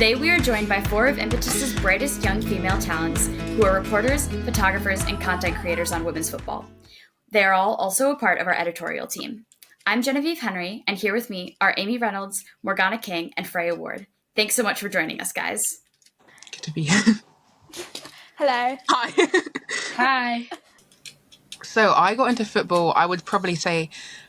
Today we are joined by four of Impetus's brightest young female talents who are reporters, photographers, and content creators on women's football. They are all also a part of our editorial team. I'm Genevieve Henry, and here with me are Aimee Reynolds, Morganna King, and Freya Ward. Thanks so much for joining us, guys. Good to be here. Hello. Hi. Hi. So I got into football, I would probably say,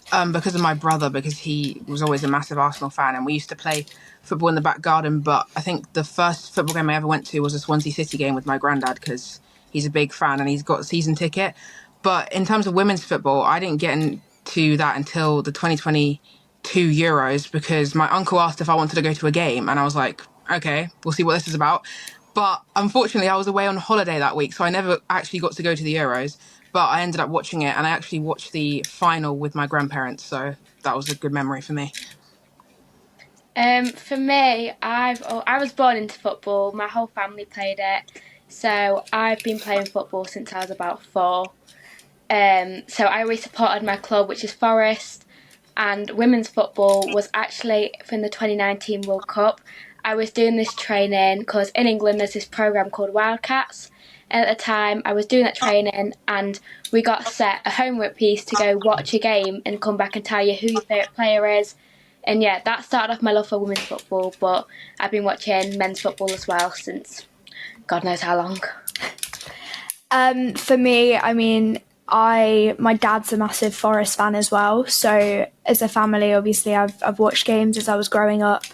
because of my brother, because he was always a massive Arsenal fan, and we used to play football in the back garden. But I think the first football game I ever went to was a Swansea City game with my granddad, because he's a big fan and he's got a season ticket. But in terms of women's football, I didn't get into that until the 2022 Euros, because my uncle asked if I wanted to go to a game, and I was like, okay, we'll see what this is about. But unfortunately, I was away on holiday that week, so I never actually got to go to the Euros. But I ended up watching it, and I actually watched the final with my grandparents, so that was a good memory for me. For me, I was born into football. My whole family played it, so I've been playing football since I was about 4. So I always supported my club, which is Forest, and women's football was actually from the 2019 World Cup. I was doing this training because in England there's this programme called Wildcats. And at the time, I was doing that training, and we got set a homework piece to go watch a game and come back and tell you who your favourite player is. And yeah, that started off my love for women's football, but I've been watching men's football as well since God knows how long. For me, I mean, my dad's a massive Forest fan as well. So as a family, obviously, I've watched games as I was growing up.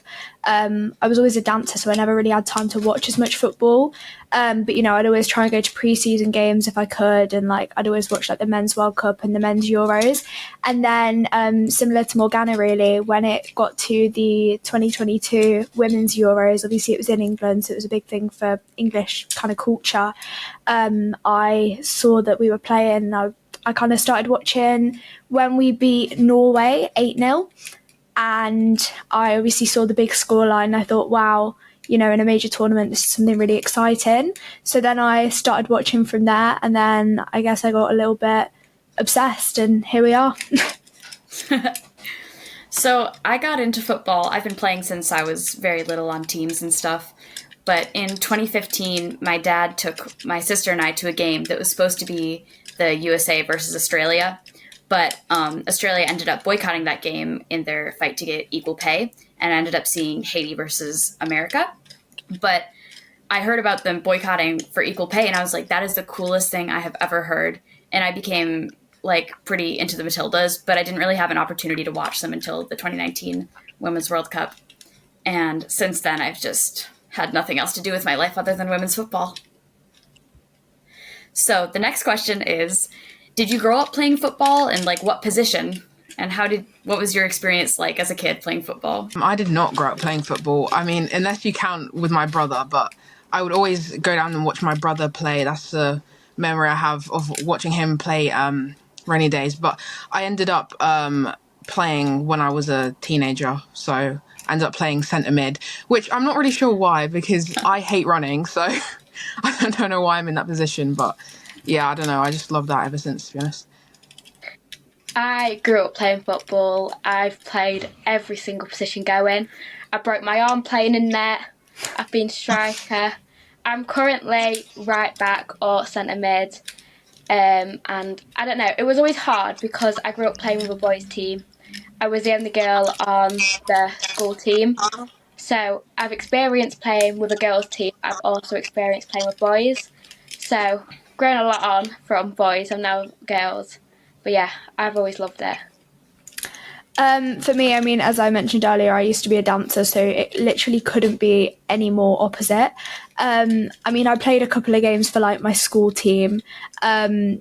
I was always a dancer, so I never really had time to watch as much football. But, you know, I'd always try and go to pre-season games if I could. And, I'd always watch, the Men's World Cup and the Men's Euros. And then, similar to Morganna, really, when it got to the 2022 Women's Euros, obviously it was in England, so it was a big thing for English kind of culture. I saw that we were playing. I kind of started watching when we beat Norway 8-0. And I obviously saw the big scoreline and I thought, wow, you know, in a major tournament, this is something really exciting. So then I started watching from there, and then I guess I got a little bit obsessed, and here we are. So I got into football. I've been playing since I was very little on teams and stuff. But in 2015, my dad took my sister and I to a game that was supposed to be the USA versus Australia. But Australia ended up boycotting that game in their fight to get equal pay, and I ended up seeing Haiti versus America. But I heard about them boycotting for equal pay, and I was like, that is the coolest thing I have ever heard. And I became pretty into the Matildas, but I didn't really have an opportunity to watch them until the 2019 Women's World Cup. And since then, I've just had nothing else to do with my life other than women's football. So the next question is, did you grow up playing football, and what position? And what was your experience like as a kid playing football? I did not grow up playing football. I mean, unless you count with my brother, but I would always go down and watch my brother play. That's the memory I have of watching him play rainy days. But I ended up playing when I was a teenager. So I ended up playing centre mid, which I'm not really sure why, because I hate running. So I don't know why I'm in that position, but yeah, I don't know. I just love that ever since, to be honest. I grew up playing football. I've played every single position going. I broke my arm playing in net. I've been striker. I'm currently right back or centre mid. And I don't know, it was always hard because I grew up playing with a boys' team. I was the only girl on the school team. So I've experienced playing with a girls' team. I've also experienced playing with boys. So grown a lot on from boys and now girls. But yeah, I've always loved it. For me, I mean, as I mentioned earlier, I used to be a dancer, so it literally couldn't be any more opposite. I mean, I played a couple of games for my school team. I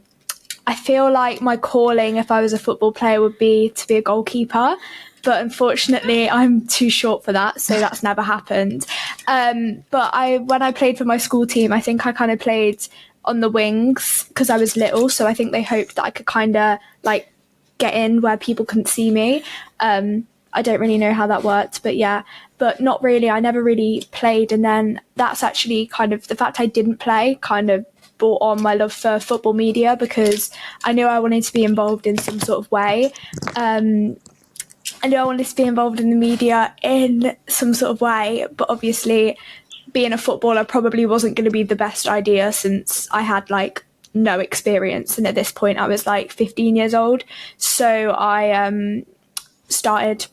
feel like my calling, if I was a football player, would be to be a goalkeeper. But unfortunately, I'm too short for that, so that's never happened. But when I played for my school team, I think I kind of played on the wings because I was little, so I think they hoped that I could kind of get in where people couldn't see me. I don't really know how that worked, but yeah, but not really. I never really played, and then that's actually kind of the fact I didn't play kind of brought on my love for football media, because I knew I wanted to be involved in some sort of way. I knew I wanted to be involved in the media in some sort of way, but obviously being a footballer probably wasn't going to be the best idea since I had like no experience, and at this point I was like 15 years old, so I started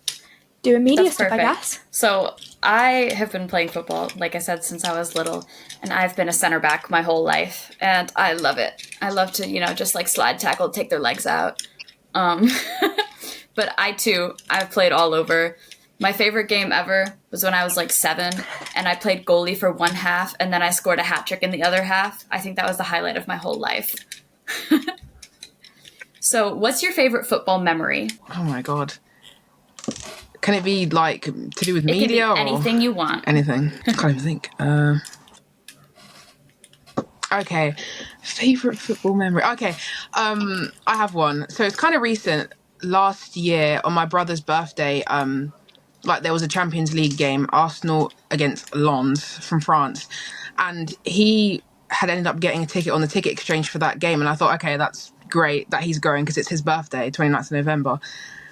doing media stuff, I guess. So I have been playing football, like I said, since I was little, and I've been a center back my whole life, and I love it. I love to, just like slide tackle, take their legs out. But I've played all over. My favorite game ever was when I was like 7, and I played goalie for one half, and then I scored a hat trick in the other half. I think that was the highlight of my whole life. So what's your favorite football memory? Oh my God. Can it be like to do with media? It can be or anything you want. Anything. I can't even think. Okay. Favorite football memory. Okay. I have one. So it's kind of recent. Last year on my brother's birthday, there was a Champions League game, Arsenal against Lens from France, and he had ended up getting a ticket on the ticket exchange for that game, and I thought, okay, that's great that he's going because it's his birthday, 29th of November.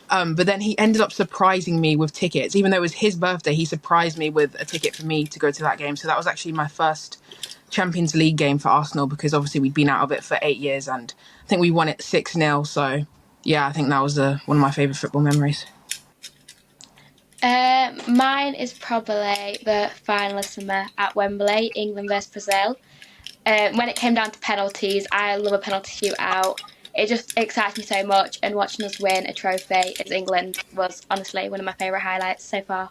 But then he ended up surprising me with tickets. Even though it was his birthday, he surprised me with a ticket for me to go to that game. So that was actually my first Champions League game for Arsenal, because obviously we'd been out of it for 8 years, and I think we won it 6-0. So yeah, I think that was one of my favourite football memories. Mine is probably the final of summer at Wembley, England versus Brazil. When it came down to penalties, I love a penalty shootout. It just excites me so much, and watching us win a trophy as England was honestly one of my favourite highlights so far.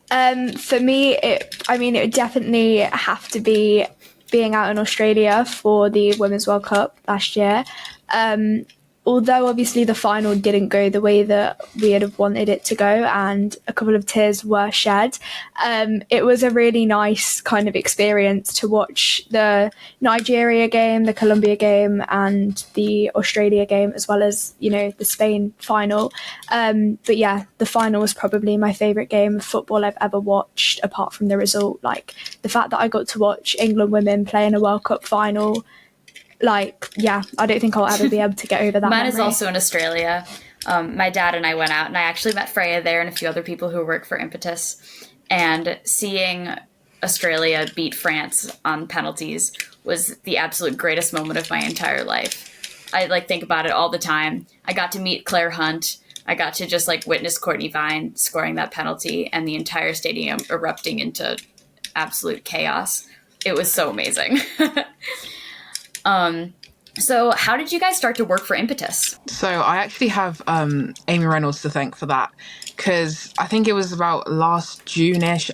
For me, it would definitely have to be being out in Australia for the Women's World Cup last year. Although obviously the final didn't go the way that we had wanted it to go, and a couple of tears were shed, it was a really nice kind of experience to watch the Nigeria game, the Colombia game, and the Australia game, as well as, the Spain final. But yeah, the final was probably my favourite game of football I've ever watched, apart from the result. Like, the fact that I got to watch England women play in a World Cup final, I don't think I'll ever be able to get over that. Mine memory. is also in Australia. My dad and I went out, and I actually met Freya there and a few other people who work for Impetus. And seeing Australia beat France on penalties was the absolute greatest moment of my entire life. I think about it all the time. I got to meet Claire Hunt. I got to just witness Courtney Vine scoring that penalty and the entire stadium erupting into absolute chaos. It was so amazing. So how did you guys start to work for Impetus? So I actually have Aimee Reynolds to thank for that, because I think it was about last June-ish,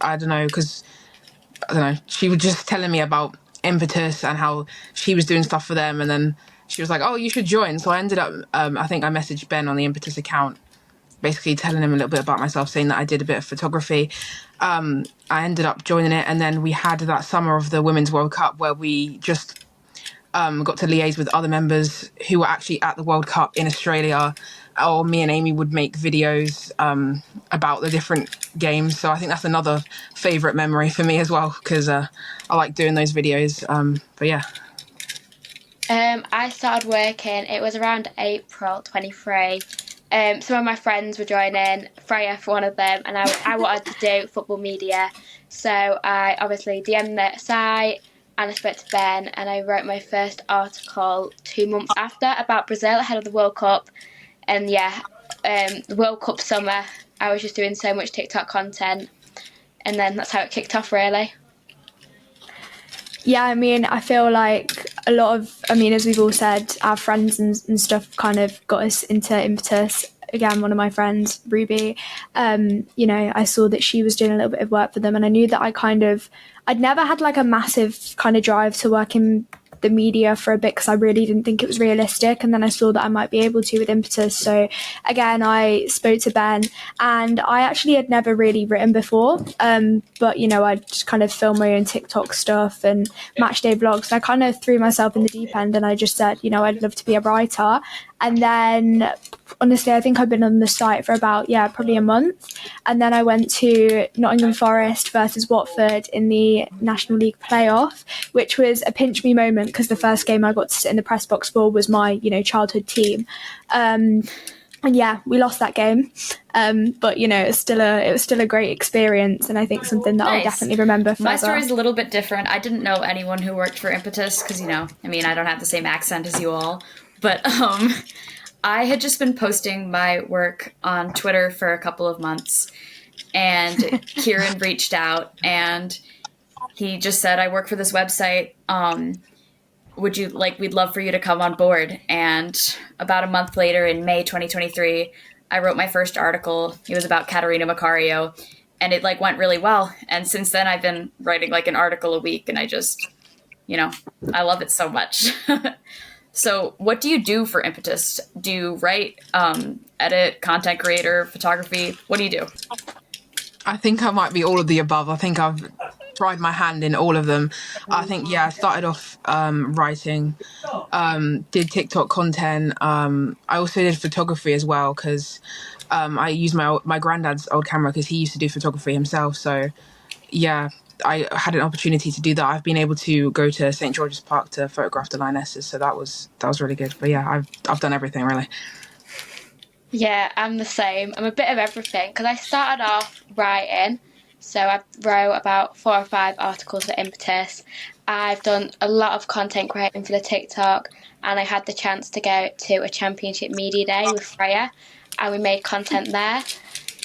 she was just telling me about Impetus and how she was doing stuff for them, and then she was like, oh, you should join. So I ended up, I think I messaged Ben on the Impetus account, basically telling him a little bit about myself, saying that I did a bit of photography. I ended up joining it, and then we had that summer of the Women's World Cup where we just got to liaise with other members who were actually at the World Cup in Australia, or me and Aimee would make videos about the different games. So I think that's another favourite memory for me as well, because I like doing those videos. But yeah. I started working, it was around April 23. Some of my friends were joining, Freya for one of them, and I wanted to do football media. So I obviously DM'd the site, and I spoke to Ben, and I wrote my first article 2 months after about Brazil ahead of the World Cup. And the World Cup summer, I was just doing so much TikTok content, and then that's how it kicked off, really. Yeah, I feel like a lot of, as we've all said, our friends and stuff kind of got us into Impetus. Again, one of my friends, Ruby, I saw that she was doing a little bit of work for them, and I knew that I'd never had a massive kind of drive to work in the media for a bit, because I really didn't think it was realistic, and then I saw that I might be able to with Impetus. So again, I spoke to Ben, and I actually had never really written before, but I just kind of filmed my own TikTok stuff and matchday vlogs. I kind of threw myself in the deep end, and I just said, I'd love to be a writer. And then honestly, I think I've been on the site for about, probably a month. And then I went to Nottingham Forest versus Watford in the National League playoff, which was a pinch me moment, because the first game I got to sit in the press box for was my, childhood team. And And yeah, we lost that game, but it was still a great experience, and I think something that I'll definitely remember forever. My story is a little bit different. I didn't know anyone who worked for Impetus because I don't have the same accent as you all, but I had just been posting my work on Twitter for a couple of months, and Kieran reached out and he just said, "I work for this website. We'd love for you to come on board." And about a month later, in May 2023, I wrote my first article. It was about Caterina Macario, and it went really well. And since then, I've been writing an article a week, and I just, I love it so much. So what do you do for Impetus? Do you write, edit, content creator, photography? What do you do? I think I might be all of the above. I think I've tried my hand in all of them. I think, I started off writing, did TikTok content. I also did photography as well because I used my granddad's old camera because he used to do photography himself. So, I had an opportunity to do that. I've been able to go to St. George's Park to photograph the Lionesses. So that was really good. But I've done everything really. Yeah, I'm the same. I'm a bit of everything because I started off writing. So I wrote about 4 or 5 articles for Impetus. I've done a lot of content creating for the TikTok, and I had the chance to go to a championship media day with Freya, and we made content there.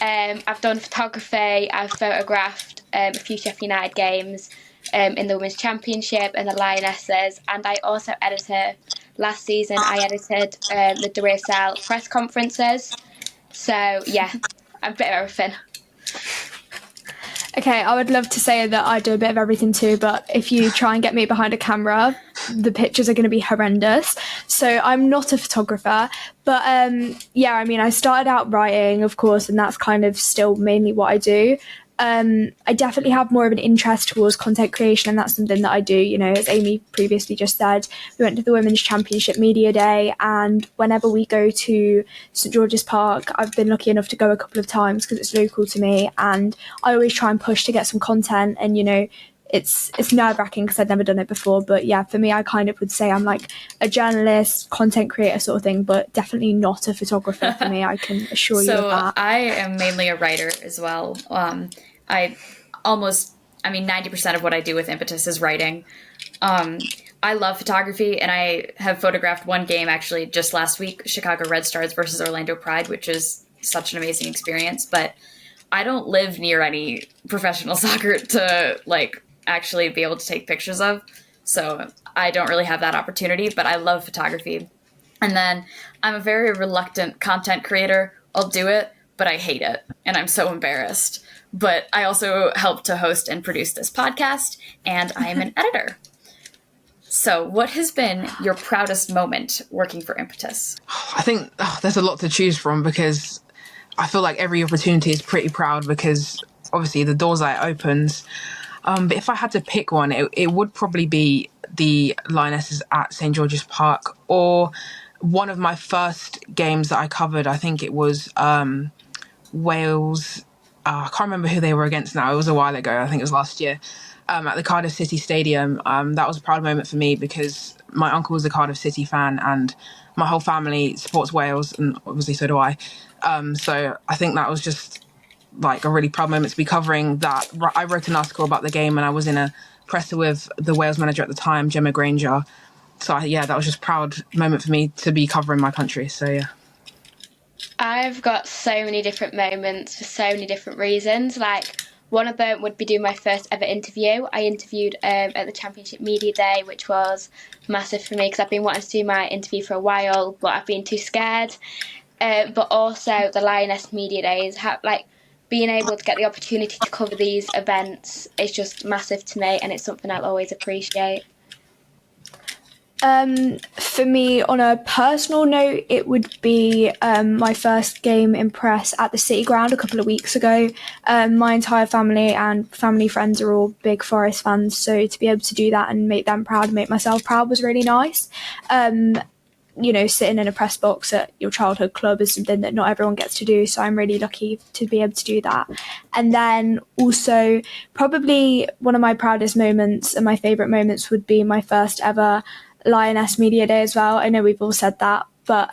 I've done photography. I've photographed a few Sheffield United games in the Women's Championship and the Lionesses, and I also edited. Last season, I edited the WSL press conferences. So, yeah, I'm a bit of everything. Okay, I would love to say that I do a bit of everything too, but if you try and get me behind a camera, the pictures are going to be horrendous. So I'm not a photographer, but I started out writing, of course, and that's kind of still mainly what I do. I definitely have more of an interest towards content creation, and that's something that I do. As Aimee previously just said, we went to the Women's Championship Media Day, and whenever we go to St. George's Park, I've been lucky enough to go a couple of times because it's local to me, and I always try and push to get some content, and it's nerve-wracking because I'd never done it before, but for me, I kind of would say I'm like a journalist, content creator sort of thing, but definitely not a photographer for me, I can assure you of that. So I am mainly a writer as well. 90% of what I do with Impetus is writing. I love photography, and I have photographed one game actually just last week, Chicago Red Stars versus Orlando Pride, which is such an amazing experience, but I don't live near any professional soccer to actually be able to take pictures of. So I don't really have that opportunity, but I love photography. And then I'm a very reluctant content creator. I'll do it, but I hate it, and I'm so embarrassed. But I also help to host and produce this podcast, and I am an editor. So what has been your proudest moment working for Impetus? I think there's a lot to choose from because I feel like every opportunity is pretty proud because obviously the doors that it opens. But if I had to pick one, it would probably be the Lionesses at St. George's Park, or one of my first games that I covered. I think it was Wales. I can't remember who they were against now. It was a while ago. I think it was last year. At the Cardiff City Stadium. That was a proud moment for me because my uncle was a Cardiff City fan and my whole family supports Wales, and obviously so do I. So I think that was just a really proud moment to be covering that. I wrote an article about the game and I was in a presser with the Wales manager at the time, Gemma Granger. So that was just a proud moment for me to be covering my country. So yeah. I've got so many different moments for so many different reasons. One of them would be doing my first ever interview. I interviewed at the Championship Media Day, which was massive for me because I've been wanting to do my interview for a while, but I've been too scared. But also the Lioness Media Days, being able to get the opportunity to cover these events is just massive to me, and it's something I'll always appreciate. For me, on a personal note, it would be my first game in press at the City Ground a couple of weeks ago. My entire family and family friends are all big Forest fans, so to be able to do that and make them proud, make myself proud was really nice. Sitting in a press box at your childhood club is something that not everyone gets to do, so I'm really lucky to be able to do that. And then also, probably one of my proudest moments and my favourite moments would be my first ever Lioness Media Day as well. I know we've all said that, but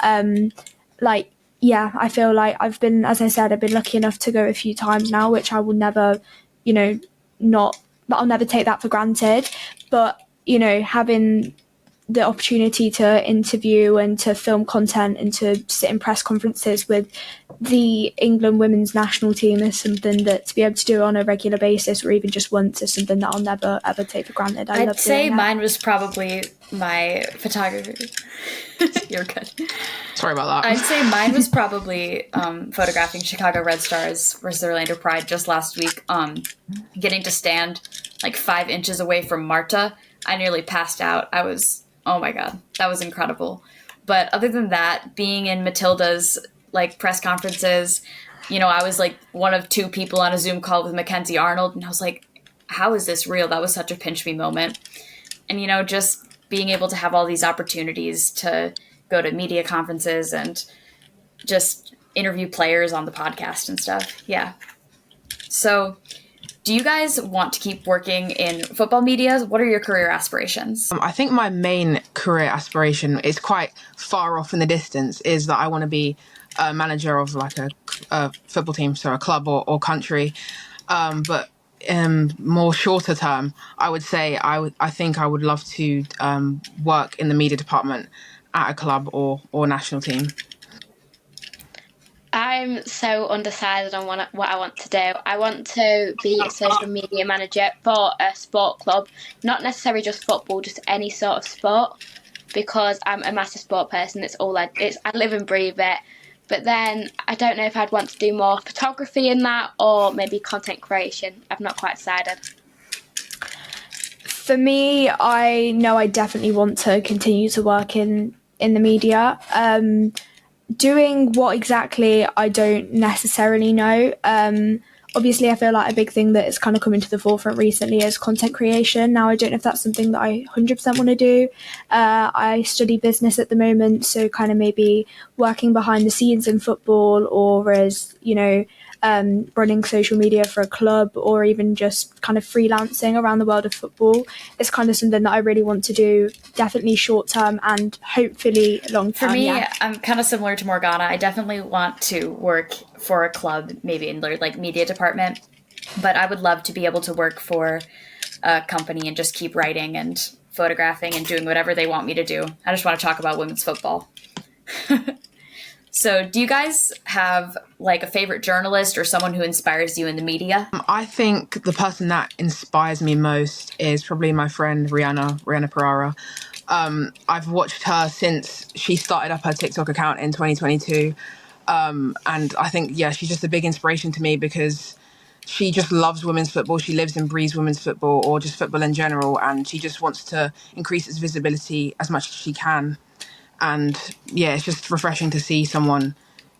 yeah, I feel like I've been, as I said, I've been lucky enough to go a few times now, which I will never, I'll never take that for granted. But, having the opportunity to interview and to film content and to sit in press conferences with the England women's national team is something that to be able to do on a regular basis or even just once is something that I'll never ever take for granted. I'd say mine was probably my photography. You're good. Sorry about that. I'd say mine was probably photographing Chicago Red Stars versus the Orlando Pride just last week. Getting to stand like 5 inches away from Marta, I nearly passed out. Oh my God, that was incredible. But other than that, being in Matilda's like press conferences, I was like one of 2 people on a Zoom call with Mackenzie Arnold, and I was like, how is this real? That was such a pinch me moment. And, just being able to have all these opportunities to go to media conferences and just interview players on the podcast and stuff. Yeah. So do you guys want to keep working in football media? What are your career aspirations? I think my main career aspiration is quite far off in the distance, is that I want to be a manager of like a football team, so a club or country. But more shorter term, I would say I think I would love to work in the media department at a club or national team. I'm so undecided on what I want to do. I want to be a social media manager for a sport club, not necessarily just football, just any sort of sport, because I'm a massive sport person. It's all I live and breathe it. But then I don't know if I'd want to do more photography in that or maybe content creation. I've not quite decided. For me, I know I definitely want to continue to work in the media. Doing what exactly, I don't necessarily know. Obviously, I feel like a big thing that has kind of come into the forefront recently is content creation. Now, I don't know if that's something that I 100% want to do. I study business at the moment, so kind of maybe working behind the scenes in football, or as, running social media for a club, or even just kind of freelancing around the world of football is kind of something that I really want to do, definitely short term and hopefully long term. For me, yeah. I'm kind of similar to Morganna. I definitely want to work for a club, maybe in their like media department, but I would love to be able to work for a company and just keep writing and photographing and doing whatever they want me to do. I just want to talk about women's football. So do you guys have like a favorite journalist or someone who inspires you in the media? I think the person that inspires me most is probably my friend Rihanna Perara. I've watched her since she started up her TikTok account in 2022. And I think, she's just a big inspiration to me because she just loves women's football. She lives and breathes women's football, or just football in general. And she just wants to increase its visibility as much as she can. And it's just refreshing to see someone,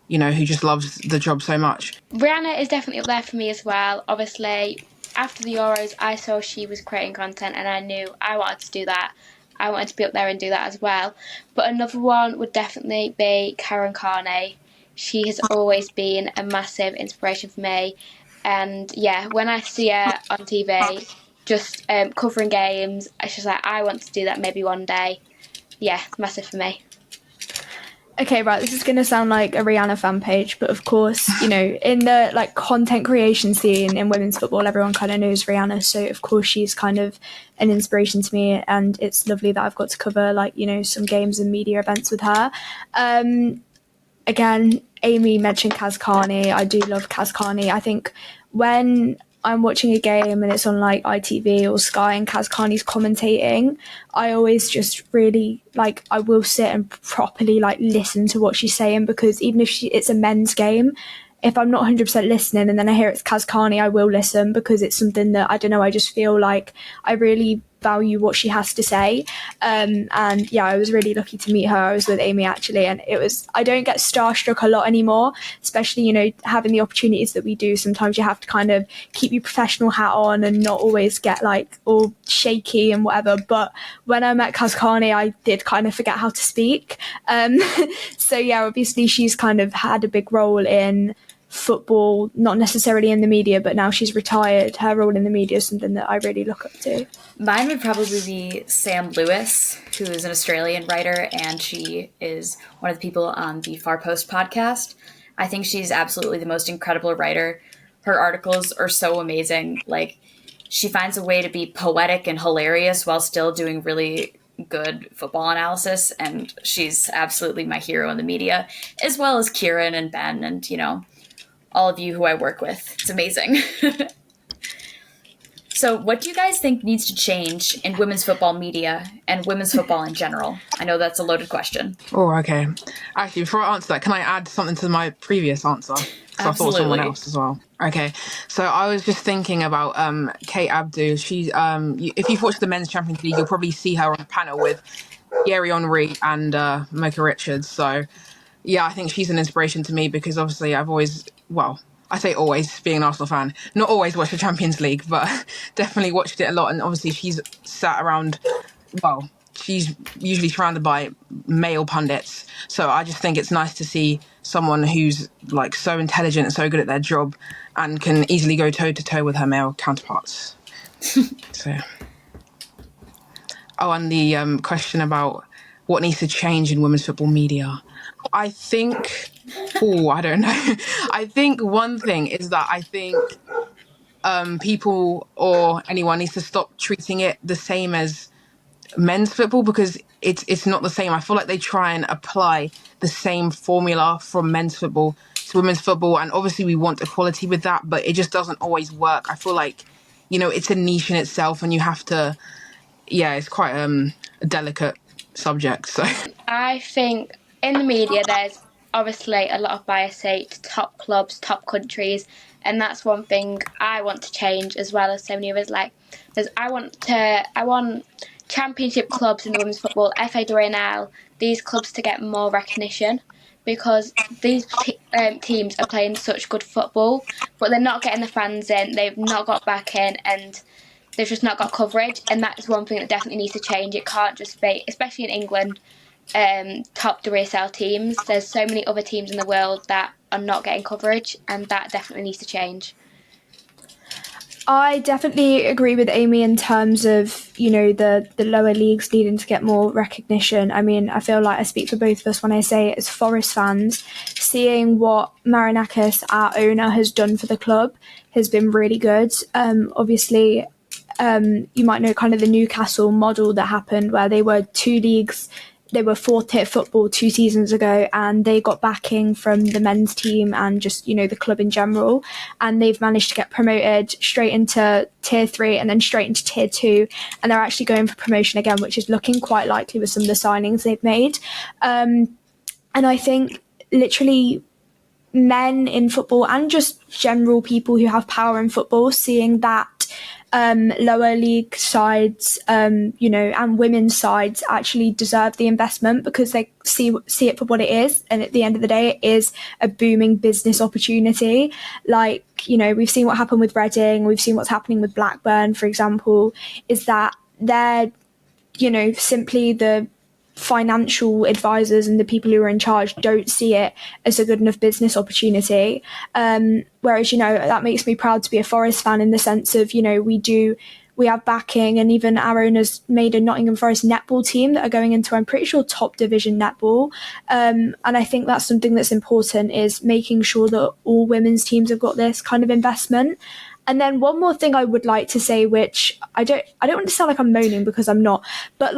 who just loves the job so much. Rihanna is definitely up there for me as well. Obviously, after the Euros, I saw she was creating content and I knew I wanted to do that. I wanted to be up there and do that as well. But another one would definitely be Carney. She has always been a massive inspiration for me. And when I see her on TV, just covering games, it's just like, I want to do that maybe one day. Yeah, massive for me. Okay, right, this is going to sound like a Rihanna fan page, but of course, in the like content creation scene in women's football, everyone kind of knows Rihanna, so of course she's kind of an inspiration to me, and it's lovely that I've got to cover some games and media events with her. Again, Aimee mentioned Carney. I do love Carney. I think when I'm watching a game and it's on like ITV or Sky and Carney's commentating, I always just really I will sit and properly listen to what she's saying, because even if it's a men's game, if I'm not 100% listening and then I hear it's Carney, I will listen, because it's something that, I don't know, I just feel like I really value what she has to say. And I was really lucky to meet her. I was with Aimee actually, and I don't get starstruck a lot anymore, especially, having the opportunities that we do. Sometimes you have to kind of keep your professional hat on and not always get all shaky and whatever. But when I met Carney, I did kind of forget how to speak. So obviously she's kind of had a big role in football, not necessarily in the media, but now she's retired, her role in the media is something that I really look up to. Mine would probably be Sam Lewis, who is an Australian writer, and she is one of the people on the Far Post podcast. I think she's absolutely the most incredible writer. Her articles are so amazing. Like, she finds a way to be poetic and hilarious while still doing really good football analysis, and she's absolutely my hero in the media, as well as Kieran and Ben and, all of you who I work with. It's amazing. So what do you guys think needs to change in women's football media and women's football in general? I know that's a loaded question. Oh, okay. Actually, before I answer that, can I add something to my previous answer? Because I thought someone else as well. Okay. So I was just thinking about Kate Abdo. She's if you've watched the Men's Champions League, you'll probably see her on the panel with Thierry Henry and Mocha Richards. So, yeah, I think she's an inspiration to me because obviously I've always, I say always, being an Arsenal fan, not always watched the Champions League, but definitely watched it a lot. And obviously she's sat around, she's usually surrounded by male pundits. So I just think it's nice to see someone who's like so intelligent and so good at their job and can easily go toe to toe with her male counterparts. So, and the question about what needs to change in women's football media. I think, I don't know. I think one thing is that I think people or anyone needs to stop treating it the same as men's football because it's not the same. I feel like they try and apply the same formula from men's football to women's football, and obviously we want equality with that, but it just doesn't always work. I feel like, it's a niche in itself, and you have to, it's quite a delicate subject. So I think in the media there's obviously a lot of bias to top clubs, top countries, and that's one thing I want to change, as well as so many others. I want championship clubs in the women's football, FA WNL, these clubs to get more recognition because these teams are playing such good football, but they're not getting the fans in, they've not got back in, and they've just not got coverage, and that is one thing that definitely needs to change. It can't just be, especially in England, top WSL teams. There's so many other teams in the world that are not getting coverage, and that definitely needs to change. I definitely agree with Aimee in terms of, the lower leagues needing to get more recognition. I mean, I feel like I speak for both of us when I say as Forest fans, seeing what Marinakis, our owner, has done for the club has been really good. Obviously, you might know kind of the Newcastle model that happened where they were two leagues. They were fourth tier football 2 seasons ago, and they got backing from the men's team and just, the club in general. And they've managed to get promoted straight into tier 3 and then straight into tier 2. And they're actually going for promotion again, which is looking quite likely with some of the signings they've made. And I think literally men in football and just general people who have power in football, seeing that lower league sides, and women's sides actually deserve the investment because they see it for what it is. And at the end of the day, it is a booming business opportunity. Like, we've seen what happened with Reading. We've seen what's happening with Blackburn, for example, is that they're, simply the financial advisors and the people who are in charge don't see it as a good enough business opportunity. Whereas, that makes me proud to be a Forest fan in the sense of, we have backing, and even our owners made a Nottingham Forest netball team that are going into, I'm pretty sure, top division netball. And I think that's something that's important, is making sure that all women's teams have got this kind of investment. And then one more thing I would like to say, which I don't want to sound like I'm moaning because I'm not, but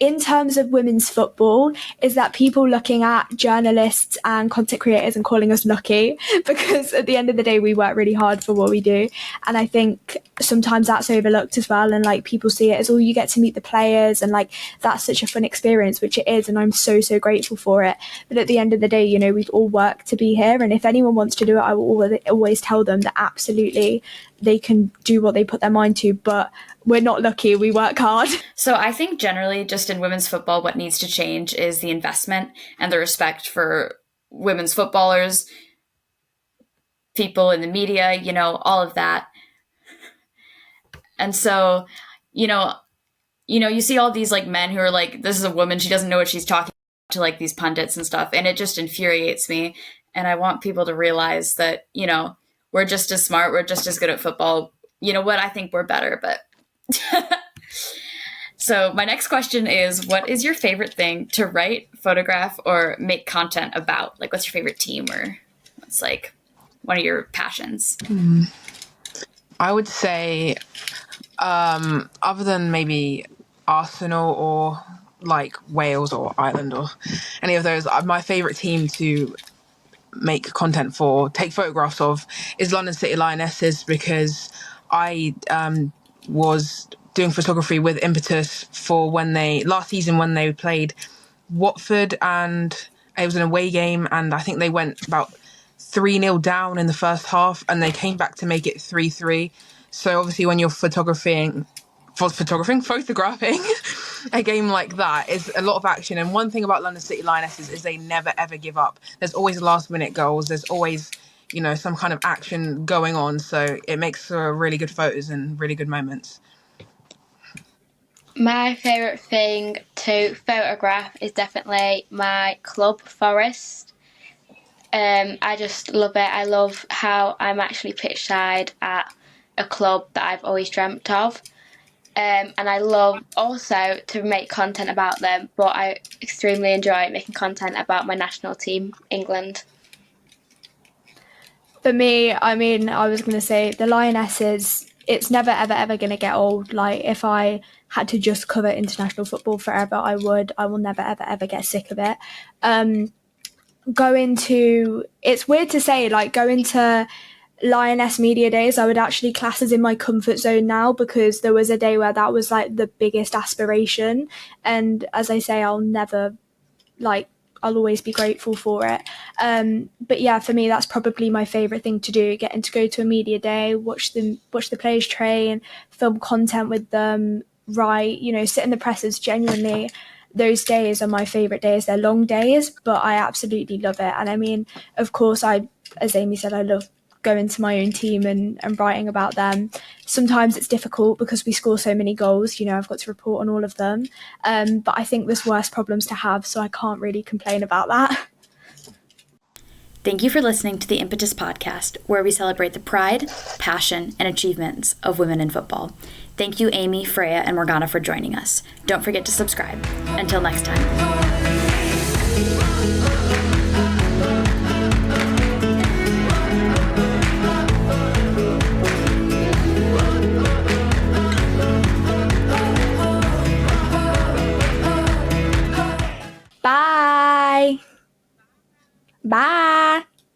in terms of women's football, is that people looking at journalists and content creators and calling us lucky, because at the end of the day, we work really hard for what we do. And I think sometimes that's overlooked as well. And people see it as, you get to meet the players, and that's such a fun experience, which it is. And I'm so, so grateful for it. But at the end of the day, we've all worked to be here. And if anyone wants to do it, I will always tell them that absolutely they can do what they put their mind to, but we're not lucky, we work hard. So I think generally just in women's football, what needs to change is the investment and the respect for women's footballers, people in the media, all of that. And so, you see all these men who are like, this is a woman, she doesn't know what she's talking to, these pundits and stuff. And it just infuriates me. And I want people to realize that, we're just as smart, we're just as good at football. You know what? I think we're better, but. So my next question is, what is your favorite thing to write, photograph, or make content about? Like, what's your favorite team, or what's like one of your passions? I would say, other than maybe Arsenal or like Wales or Ireland or any of those, my favorite team to make content for, take photographs of, is London City Lionesses, because I was doing photography with Impetus for last season when they played Watford, and it was an away game, and I think they went about 3-0 down in the first half, and they came back to make it 3-3. So obviously when you're photographing a game like that, is a lot of action. And one thing about London City Lionesses is they never ever give up. There's always last minute goals, there's always some kind of action going on, so it makes for really good photos and really good moments. My favourite thing to photograph is definitely my club, Forest. I just love it. I love how I'm actually pitch side at a club that I've always dreamt of. And I love also to make content about them, but I extremely enjoy making content about my national team, England. For me, I was going to say the Lionesses, it's never, ever, ever going to get old. Like, if I had to just cover international football forever, I would. I will never, ever, ever get sick of it. It's weird to say, like, going to Lioness Media Days, I would actually class as in my comfort zone now, because there was a day where that was, like, the biggest aspiration. And as I say, I'll always be grateful for it. But yeah, for me, that's probably my favourite thing to do, getting to go to a media day, watch the players train, film content with them, write, sit in the presses. Genuinely, those days are my favourite days. They're long days, but I absolutely love it. And of course, as Aimee said, I love going to my own team and writing about them. Sometimes it's difficult because we score so many goals, I've got to report on all of them. But I think there's worse problems to have, so I can't really complain about that. Thank you for listening to the Impetus Podcast, where we celebrate the pride, passion, and achievements of women in football. Thank you, Aimee, Freya, and Morganna, for joining us. Don't forget to subscribe. Until next time. Bye.